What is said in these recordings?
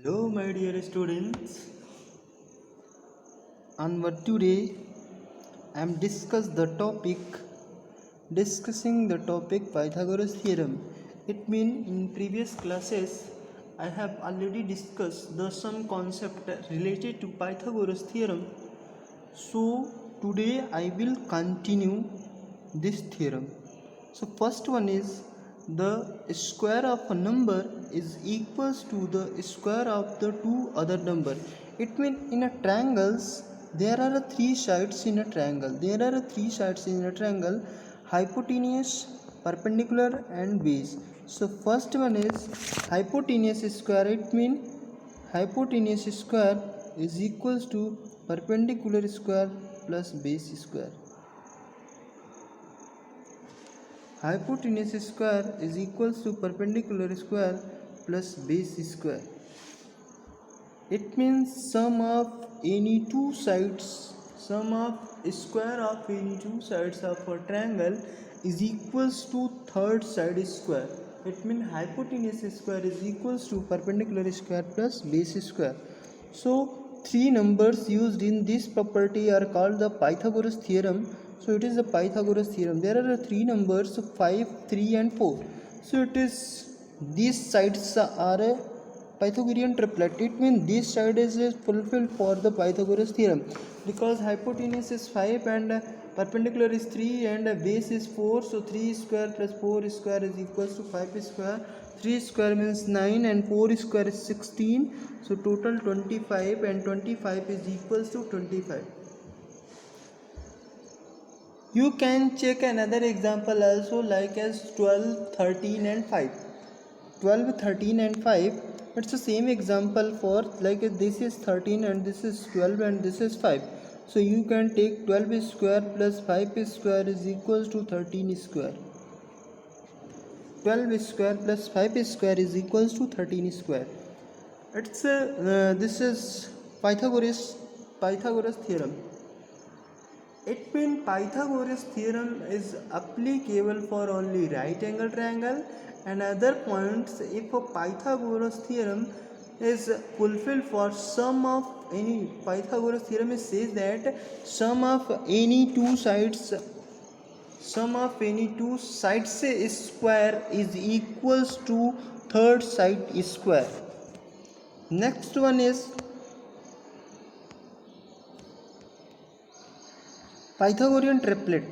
Hello, my dear students. And today I am discussing the topic Pythagoras theorem. It means in previous classes I have already discussed some concept related to Pythagoras theorem. So today I will continue this theorem. So first one is the square of a number is equals to the square of the two other number. It means in a triangles there are three sides in a triangle. Hypotenuse, perpendicular and base. So first one is hypotenuse square. It means hypotenuse square is equals to perpendicular square plus base square. Hypotenuse square is equals to perpendicular square plus base square. It means sum of square of any two sides of a triangle is equals to third side square. It means hypotenuse square is equals to perpendicular square plus base square. So three numbers used in this property are called the Pythagoras theorem. So it is the Pythagoras theorem. There are three numbers 5, 3 and 4. So it is these sides are a Pythagorean triplet. It means this side is fulfilled for the Pythagoras theorem because hypotenuse is 5 and perpendicular is 3 and base is 4. So 3 square plus 4 square is equals to 5 square. 3 square means 9 and 4 square is 16. So total 25 and 25 is equals to 25. You can check another example also like as 12, 13 and 5. 12, 13 and 5. It's the same example for like this is 13 and this is 12 and this is 5. So you can take 12 square plus 5 square is equals to 13 square. 12 square plus 5 square is equals to 13 square. It's this is Pythagoras theorem. It means Pythagoras theorem is applicable for only right angle triangle and other points. If a Pythagoras theorem is fulfilled for sum of any Pythagoras theorem says that sum of any two sides square is equals to third side square. Next one is Pythagorean triplet.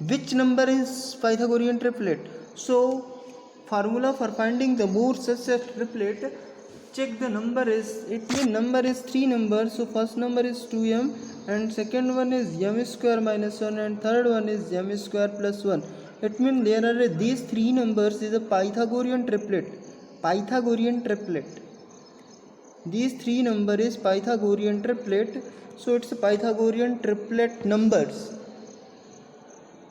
Which number is Pythagorean triplet? So formula for finding the more such a triplet, check the number is, it means number is three numbers. So first number is 2m and second one is m square minus 1 and third one is m square plus 1. It means there are these three numbers is a Pythagorean triplet. These three number is Pythagorean triplet. So it's a Pythagorean triplet numbers.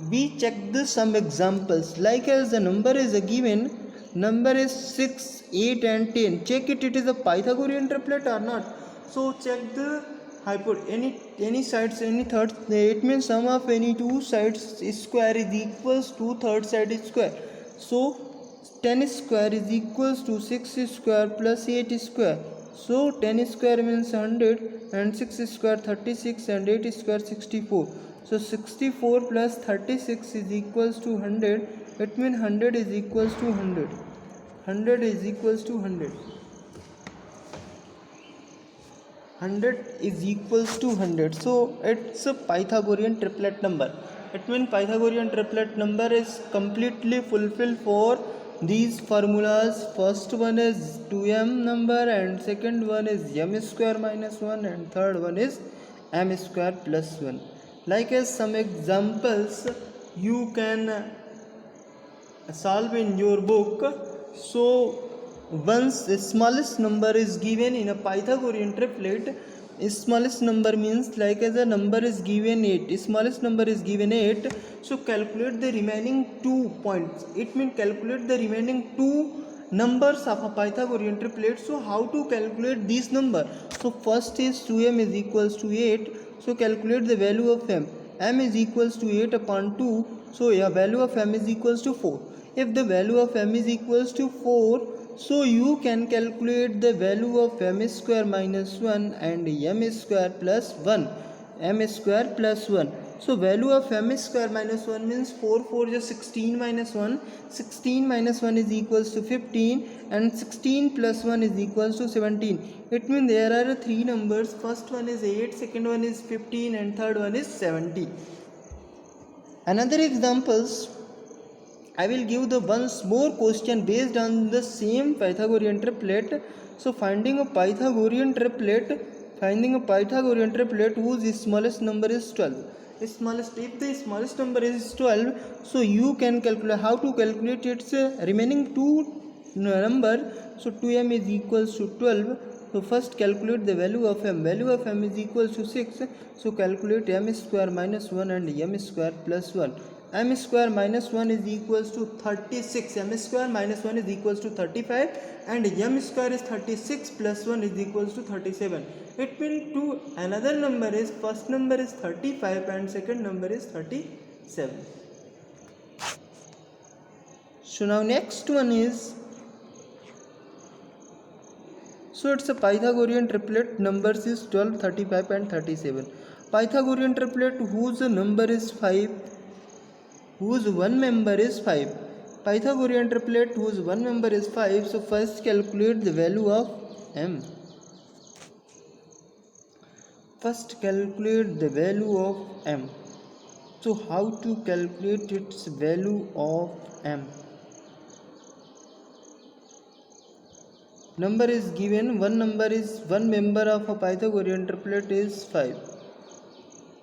We check some examples like as the number is a given, number is 6, 8 and 10. Check it is a Pythagorean triplet or not. So check the any sides, any third. It means sum of any two sides square is equals to third side square. So 10 square is equals to 6 square plus 8 square. So 10 square means 100 and 6 square 36 and 8 square 64. So 64 plus 36 is equals to 100. It means 100 is equals to 100. 100 is equals to 100. 100 is equals to 100. So it's a Pythagorean triplet number. It means Pythagorean triplet number is completely fulfilled for these formulas. First one is 2m number and second one is m square minus 1 and third one is m square plus 1. Like as some examples you can solve in your book. So once the smallest number is given in a Pythagorean triplet, smallest number means like as a number is given 8, smallest number is given 8. So calculate the remaining 2 points. It means calculate the remaining two numbers of a Pythagorean triplet. So how to calculate this number? So first is 2m is equals to 8. So calculate the value of m. M is equals to 8 upon 2. So value of m is equals to 4. If the value of m is equals to 4, So you can calculate the value of m square minus 1 and m square plus 1. M square plus 1. So value of m square minus 1 means 4 4 is 16 minus 1. 16 minus 1 is equals to 15 and 16 plus 1 is equals to 17. It means there are three numbers. First one is 8, second one is 15 and third one is 70. Another examples, I will give the once more question based on the same Pythagorean triplet. So finding a Pythagorean triplet whose smallest number is 12. If the smallest number is 12, so you can calculate how to calculate its remaining two number. So 2m is equals to 12. So first calculate the value of m. Value of m is equals to 6. So calculate m square minus 1 and m square plus 1. M square minus 1 is equals to 36. M square minus 1 is equals to 35 and m square is 36 plus 1 is equals to 37. It means two another number is first number is 35 and second number is 37. So now next one is, so it's a Pythagorean triplet, numbers is 12, 35 and 37. Pythagorean triplet whose number is 5, whose one member is 5. Pythagorean triplet whose one member is 5. So first calculate the value of m. First calculate the value of m. So how to calculate its value of m? Number is given, one member of a Pythagorean triplet is 5.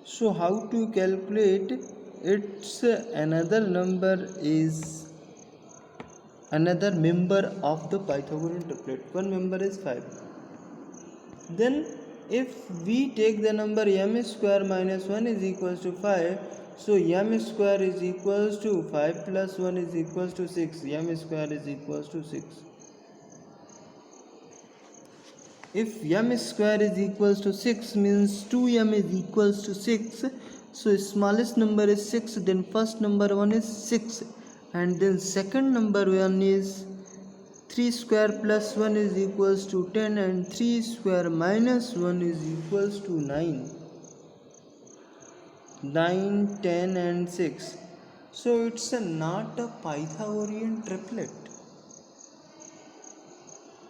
So how to calculate its another member of the Pythagorean triplet. One member is 5. Then if we take the number m square minus 1 is equals to 5, so m square is equals to 5 plus 1 is equals to 6. M square is equals to 6. If m square is equals to 6 means 2m is equals to 6. So smallest number is 6, then first number 1 is 6 and then second number 1 is 3 square plus 1 is equals to 10 and 3 square minus 1 is equals to 9. 9, 10 and 6. So it's not a Pythagorean triplet.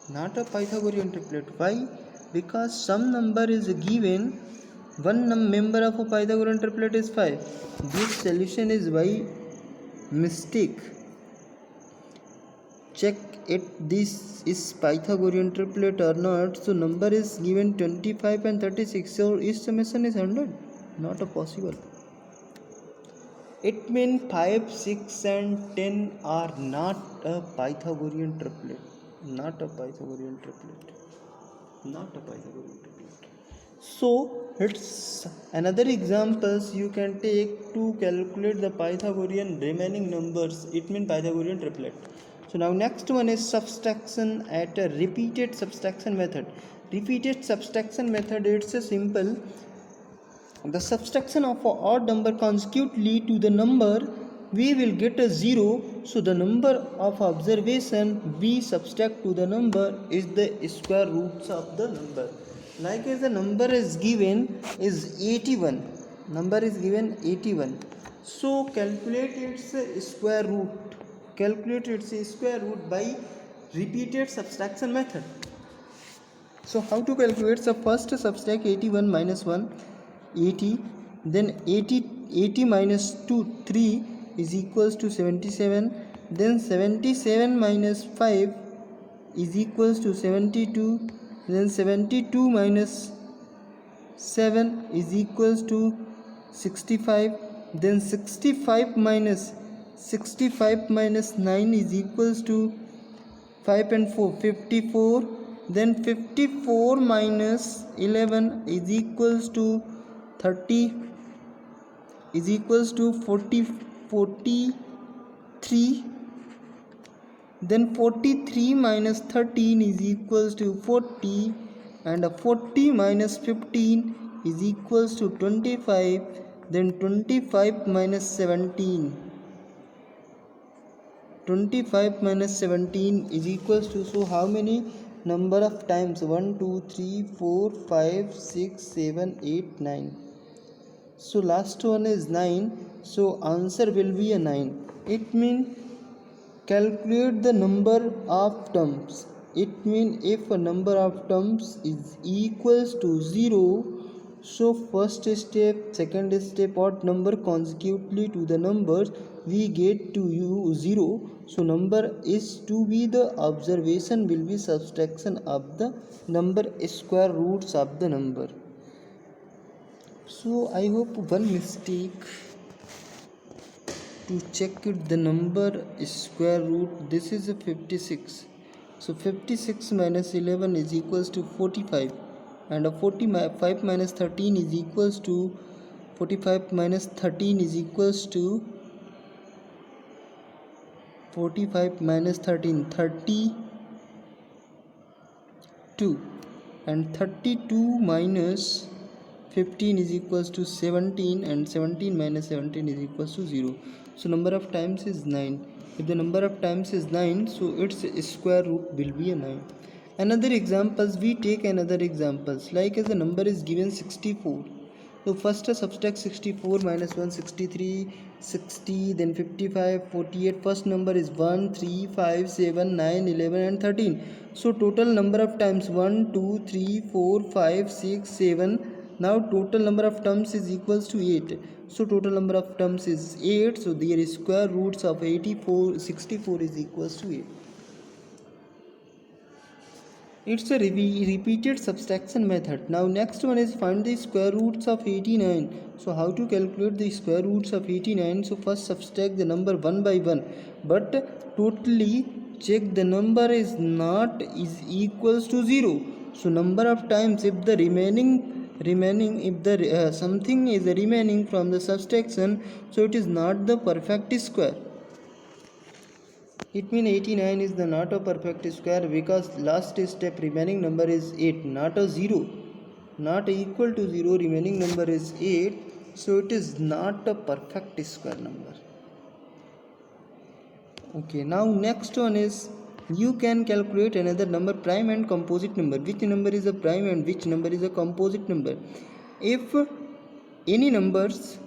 Not a Pythagorean triplet. Why? Because some number is given, one member of a Pythagorean triplet is 5. This solution is by mistake. Check it, this is Pythagorean triplet or not. So number is given 25 and 36. So each summation is 100. Not a possible. It means 5, 6 and 10 are not a Pythagorean triplet. Not a Pythagorean triplet. Not a Pythagorean triplet. So it's another examples you can take to calculate the Pythagorean remaining numbers. It means Pythagorean triplet. So now next one is subtraction at a repeated subtraction method. Repeated subtraction method, it's a simple. The subtraction of an odd number consecutively to the number, we will get a 0. So the number of observation we subtract to the number is the square roots of the number. Like as the number is given is 81. Number is given 81. So calculate its square root. Calculate its square root by repeated subtraction method. So how to calculate? So first subtract 81 minus 1, 80. Then 80 minus 2, 3 is equals to 77. Then 77 minus 5 is equals to 72. Then 72 minus 7 is equals to 65. Then 65 minus 9 is equals to 5 and 4, 54. Then 54 minus 11 is equals to 30 is equals to 43. Then 43 minus 13 is equals to 40 and 40 minus 15 is equals to 25. Then 25 minus 17. 25 minus 17 is equals to, so how many number of times? 1 2 3 4 5 6 7 8 9. So last one is 9, so answer will be a 9. It means calculate the number of terms. It means if a number of terms is equals to 0, so first step, second step, odd number consecutively to the numbers, we get to 0. So number is to be the observation will be subtraction of the number square roots of the number. So I hope one mistake to check it, the number square root, this is a 56. So 56 minus 11 is equals to 45, and a 45 minus 13 is equals to 45 minus 13 is equals to 45 minus 13 32, and 32 minus 15 is equals to 17, and 17 minus 17 is equals to 0. So number of times is 9. If the number of times is 9, so its square root will be a 9. Another examples, we take another examples, like as the number is given 64. So first subtract 64 minus 1, 63, 60, then 55, 48. First number is 1, 3, 5, 7, 9, 11 and 13. So total number of times 1, 2, 3, 4, 5, 6, 7. Now total number of terms is equals to 8. So total number of terms is 8. So their square roots of 64 is equals to 8. It's a repeated subtraction method. Now next one is find the square roots of 89. So how to calculate the square roots of 89? So first subtract the number one by one, but totally check the number is not is equals to 0. So number of times, if the remaining if the something is remaining from the subtraction, so it is not the perfect square. It means 89 is the not a perfect square, because last step remaining number is 8, not a 0, not equal to 0, remaining number is 8, so it is not a perfect square number. Okay, now next one is, you can calculate another number, prime and composite number. Which number is a prime and which number is a composite number? If any numbers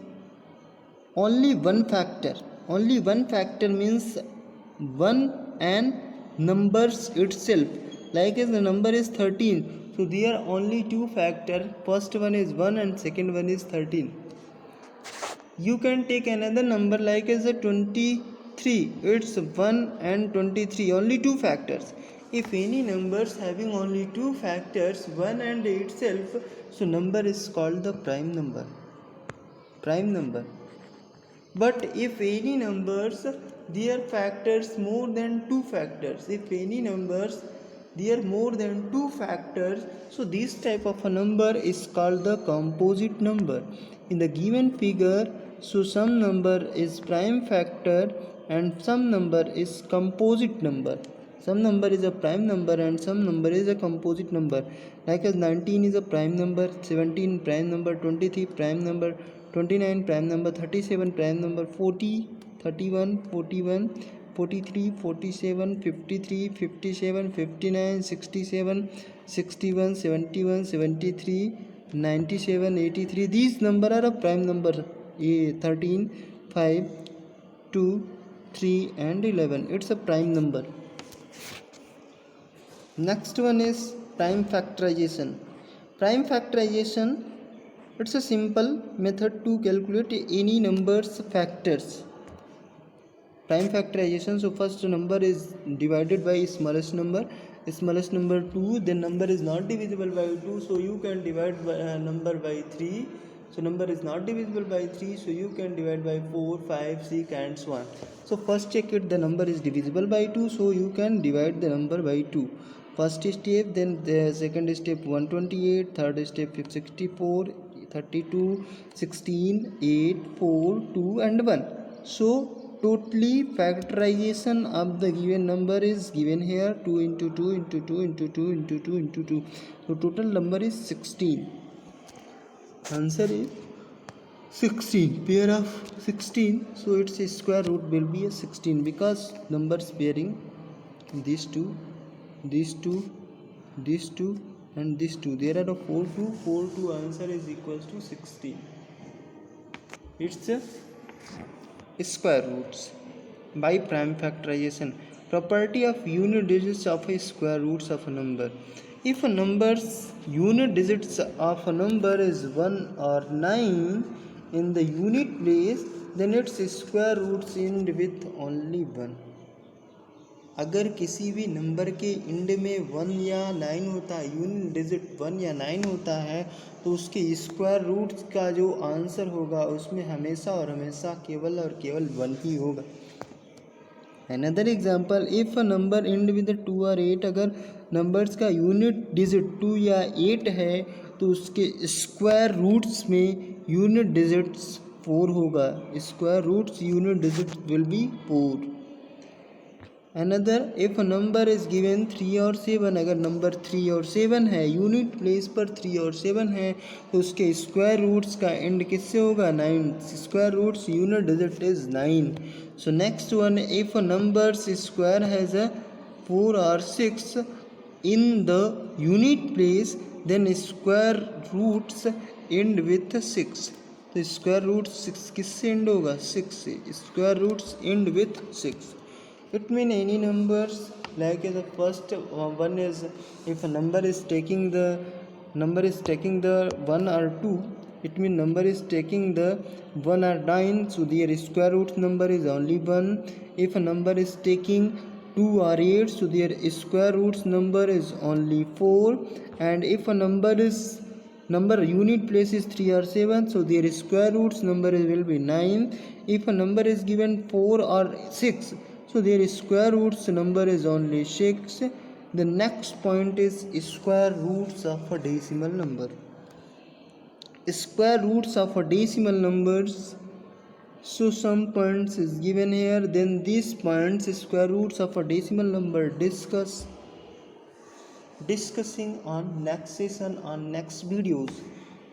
only one factor means 1 and numbers itself, like as the number is 13, so there are only two factors, first one is 1 and second one is 13. You can take another number like as a 23, it's 1 and 23, only two factors. If any numbers having only two factors, 1 and itself, so number is called the prime number. But if any numbers there are factors more than two factors, if any numbers there are more than two factors, so this type of a number is called the composite number. In the given figure, so some number is prime factor and some number is composite number. Some number is a prime number and some number is a composite number. Like as 19 is a prime number, 17 prime number, 23 prime number, 29 prime number, 37 prime number, 40, 31, 41, 43, 47, 53, 57, 59, 67, 61, 71, 73, 97, 83. These number are a prime number. 13, 5, 2, 3 and 11. It's a prime number. Next one is prime factorization. Prime factorization, it's a simple method to calculate any number's factors. Prime factorization, so first number is divided by smallest number 2, then number is not divisible by 2, so you can divide by, number by 3. So number is not divisible by 3, so you can divide by 4, 5, 6 and so on. So first check it, the number is divisible by 2, so you can divide the number by 2. First step, then the second step 128, third step 64, 32, 16, 8, 4, 2 and 1. So totally factorization of the given number is given here, 2 into 2 into 2 into 2 into 2 into 2. So total number is 16. Answer is 16 pair of 16, so its square root will be a 16 because numbers bearing these two, these two, these two and these two, there are a 4 answer is equals to 16. It's a square roots by prime factorization. Property of unit digits of a square roots of a number. If a number's unit digits of a number is 1 or 9 in the unit place, then its square roots end with only 1. अगर किसी भी number के end में 1 या 9 होता है, unit digit 1 या 9 होता है, तो उसके स्क्वायर रूट्स का जो आंसर होगा उसमें हमेशा और हमेशा केवल और केवल 1 ही होगा. Another example, if a number and with 2 और 8, अगर नंबर्स का यूनिट डिजिट 2 या 8 है तो उसके स्क्वायर रूट्स में यूनिट डिजिट्स 4 होगा. Square roots unit digit will be 4. Another, if number is given 3 और 7, अगर नंबर 3 और 7 है, यूनिट प्लेस पर 3 और 7 है, तो उसके स्क्वायर रूट्स का एंड किससे होगा? 9. Square roots unit digit is 9. So next one, if numbers square has a 4 और 6 in the unit place, then square roots end with 6. तो स्क्वायर रूट्स 6 किससे एंड होगा? 6 से. Square roots end with 6. It means any numbers, like the first one is, if a number is taking the 1 or 2, it means number is taking the 1 or 9, so their square root number is only 1. If a number is taking 2 or 8, so their square roots number is only 4. And if a number unit place is 3 or 7, so their square roots number will be 9. If a number is given 4 or 6, so their square roots number is only 6. The next point is square roots of a decimal number. Square roots of a decimal numbers. So some points is given here. Then these points, square roots of a decimal number, discussing on next session, on next videos.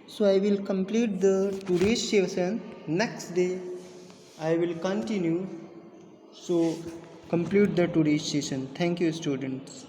So I will complete the today's session. Next day I will continue. So complete the today's session. Thank you, students.